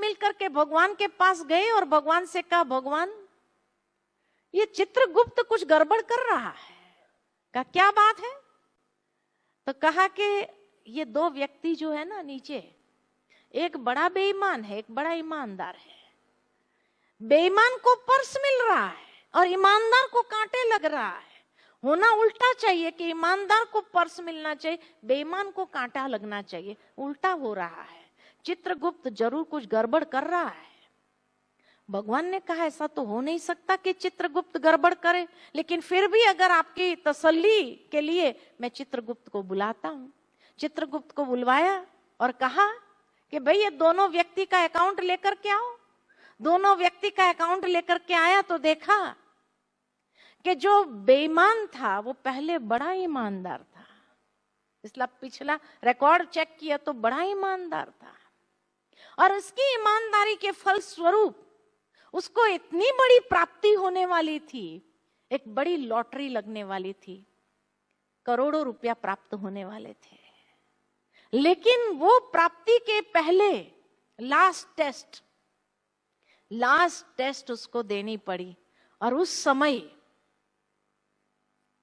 मिलकर के भगवान के पास गए और भगवान से कहा, भगवान ये चित्रगुप्त कुछ गड़बड़ कर रहा है। कहा क्या बात है? तो कहा कि ये दो व्यक्ति जो है ना नीचे, एक बड़ा बेईमान है, एक बड़ा ईमानदार है। बेईमान को पर्स मिल रहा है और ईमानदार को कांटे लग रहा है। होना उल्टा चाहिए कि ईमानदार को पर्स मिलना चाहिए, बेईमान को कांटा लगना चाहिए। उल्टा हो रहा है। चित्रगुप्त जरूर कुछ गड़बड़ कर रहा है। भगवान ने कहा ऐसा तो हो नहीं सकता कि चित्रगुप्त गड़बड़ करे, लेकिन फिर भी अगर आपकी तसल्ली के लिए मैं चित्रगुप्त को बुलाता हूं। चित्रगुप्त को बुलवाया और कहा कि भाई ये दोनों व्यक्ति का अकाउंट लेकर के आओ। दोनों व्यक्ति का अकाउंट लेकर के आया तो देखा कि जो बेईमान था वो पहले बड़ा ईमानदार था। इसलिए पिछला रिकॉर्ड चेक किया तो बड़ा ईमानदार था, और उसकी ईमानदारी के फल स्वरूप उसको इतनी बड़ी प्राप्ति होने वाली थी, एक बड़ी लॉटरी लगने वाली थी, करोड़ों रुपया प्राप्त होने वाले थे। लेकिन वो प्राप्ति के पहले लास्ट टेस्ट उसको देनी पड़ी, और उस समय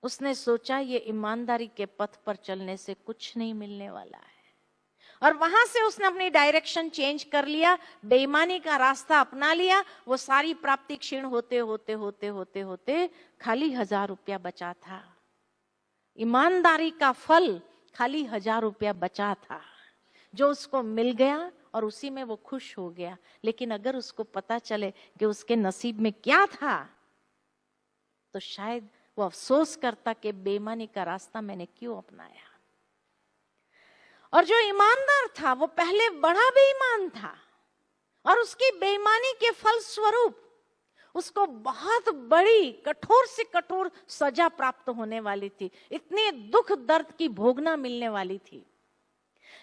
उसने सोचा ये ईमानदारी के पथ पर चलने से कुछ नहीं मिलने वाला है, और वहां से उसने अपनी डायरेक्शन चेंज कर लिया, बेईमानी का रास्ता अपना लिया। वो सारी प्राप्ति क्षीण होते होते होते होते होते खाली 1000 रुपया बचा था। ईमानदारी का फल खाली 1000 रुपया बचा था, जो उसको मिल गया और उसी में वो खुश हो गया। लेकिन अगर उसको पता चले कि उसके नसीब में क्या था, तो शायद वो अफसोस करता कि बेईमानी का रास्ता मैंने क्यों अपनाया। और जो ईमानदार था वो पहले बड़ा बेईमान था, और उसकी बेईमानी के फल स्वरूप उसको बहुत बड़ी कठोर से कठोर सजा प्राप्त होने वाली थी। इतने दुख दर्द की भोगना मिलने वाली थी।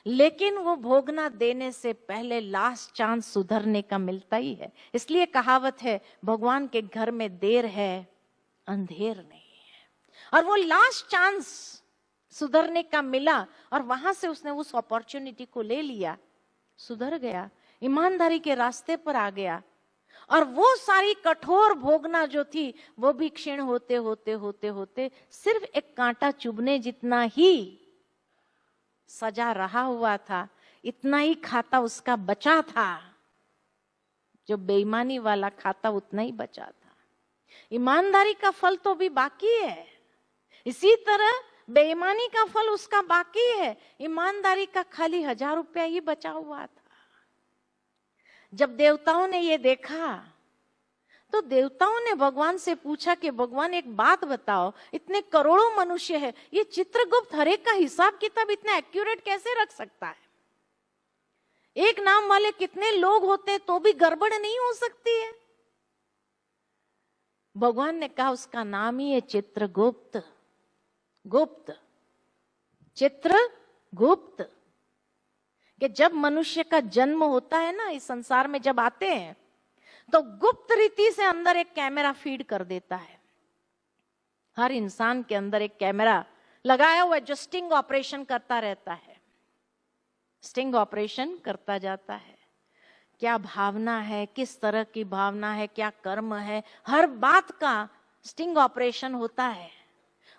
लेकिन वो भोगना देने से पहले लास्ट चांस सुधरने का मिलता ही है। इसलिए कहावत है, भगवान के घर में देर है अंधेर नहीं है। और वो लास्ट चांस सुधरने का मिला, और वहां से उसने उस अपॉर्चुनिटी को ले लिया, सुधर गया, ईमानदारी के रास्ते पर आ गया, और वो सारी कठोर भोगना जो थी वो भी क्षीण होते होते होते होते सिर्फ एक कांटा चुभने जितना ही सजा रहा हुआ था, इतना ही खाता उसका बचा था। जो बेईमानी वाला खाता उतना ही बचा था। ईमानदारी का फल तो भी बाकी है, इसी तरह बेईमानी का फल उसका बाकी है। ईमानदारी का खाली 1000 रुपया ही बचा हुआ था। जब देवताओं ने ये देखा तो देवताओं ने भगवान से पूछा कि भगवान एक बात बताओ, इतने करोड़ों मनुष्य है, ये चित्रगुप्त हर एक का हिसाब किताब इतना एक्यूरेट कैसे रख सकता है? एक नाम वाले कितने लोग होते तो भी गड़बड़ नहीं हो सकती है। भगवान ने कहा उसका नाम ही है चित्रगुप्त। गुप्त, चित्रगुप्त। कि जब मनुष्य का जन्म होता है ना, इस संसार में जब आते हैं, तो गुप्त रीति से अंदर एक कैमरा फीड कर देता है। हर इंसान के अंदर एक कैमरा लगाया हुआ है जो स्टिंग ऑपरेशन करता रहता है, स्टिंग ऑपरेशन करता जाता है। क्या भावना है, किस तरह की भावना है, क्या कर्म है, हर बात का स्टिंग ऑपरेशन होता है।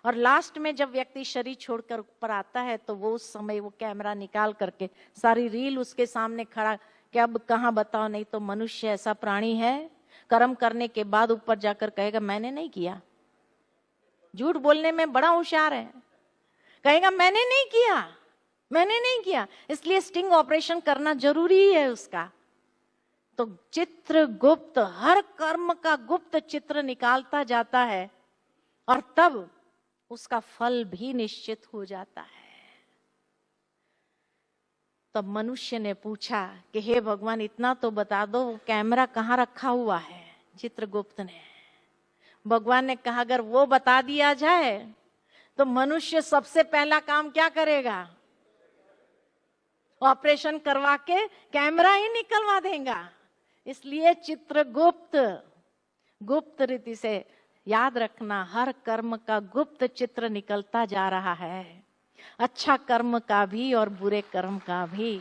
और लास्ट में जब व्यक्ति शरीर छोड़कर ऊपर आता है तो वो उस समय वो कैमरा निकाल करके सारी रील उसके सामने खड़ा कि अब कहाँ बताओ, नहीं तो मनुष्य ऐसा प्राणी है कर्म करने के बाद ऊपर जाकर कहेगा मैंने नहीं किया। झूठ बोलने में बड़ा होशियार है, कहेगा मैंने नहीं किया, मैंने नहीं किया। इसलिए स्टिंग ऑपरेशन करना जरूरी है उसका। तो चित्रगुप्त हर कर्म का गुप्त चित्र निकालता जाता है, और तब उसका फल भी निश्चित हो जाता है। तब मनुष्य ने पूछा कि हे भगवान इतना तो बता दो, वो कैमरा कहाँ रखा हुआ है? चित्रगुप्त ने, भगवान ने कहा अगर वो बता दिया जाए तो मनुष्य सबसे पहला काम क्या करेगा? ऑपरेशन करवा के कैमरा ही निकलवा देगा। इसलिए चित्रगुप्त, गुप्त रीति से याद रखना, हर कर्म का गुप्त चित्र निकलता जा रहा है, अच्छा कर्म का भी और बुरे कर्म का भी।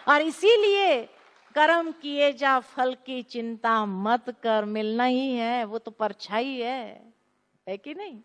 और इसीलिए कर्म किए जा फल की चिंता मत कर, मिलना ही है, वो तो परछाई है कि नहीं।